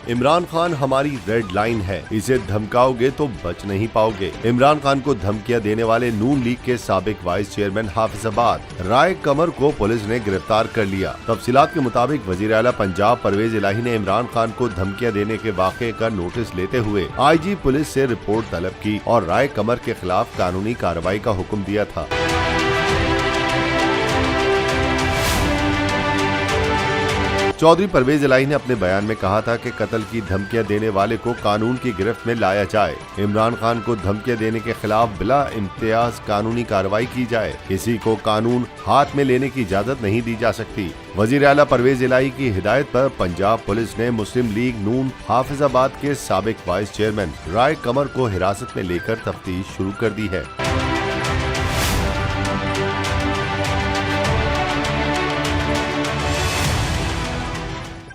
इमरान खान हमारी red line है, इसे धमकाओगे तो बच नहीं पाओगे। इमरान खान को धमकियां देने वाले नून लीग के साबिक वाइस चेयरमैन हाफिजाबाद राय कमर को पुलिस ने गिरफ्तार कर लिया। तफसीलात के मुताबिक वजीर आला पंजाब परवेज इलाही ने इमरान खान को धमकियां देने के वाक़े का नोटिस लेते हुए IG पुलिस से रिपोर्ट तलब की और राय कमर के खिलाफ कानूनी कार्रवाई का हुक्म दिया था। चौधरी परवेज इलाही ने अपने बयान में कहा था कि कत्ल की धमकियां देने वाले को कानून की गिरफ्त में लाया जाए। इमरान खान को धमकियां देने के खिलाफ बिला इम्तियाज कानूनी कार्रवाई की जाए। किसी को कानून हाथ में लेने की इजाजत नहीं दी जा सकती। वजीर आला परवेज इलाही की हिदायत पर पंजाब पुलिस ने मुस्लिम लीग नून हाफिजाबाद के साबिक वाइस चेयरमैन राय कमर को हिरासत में लेकर तफ्तीश शुरू कर दी है।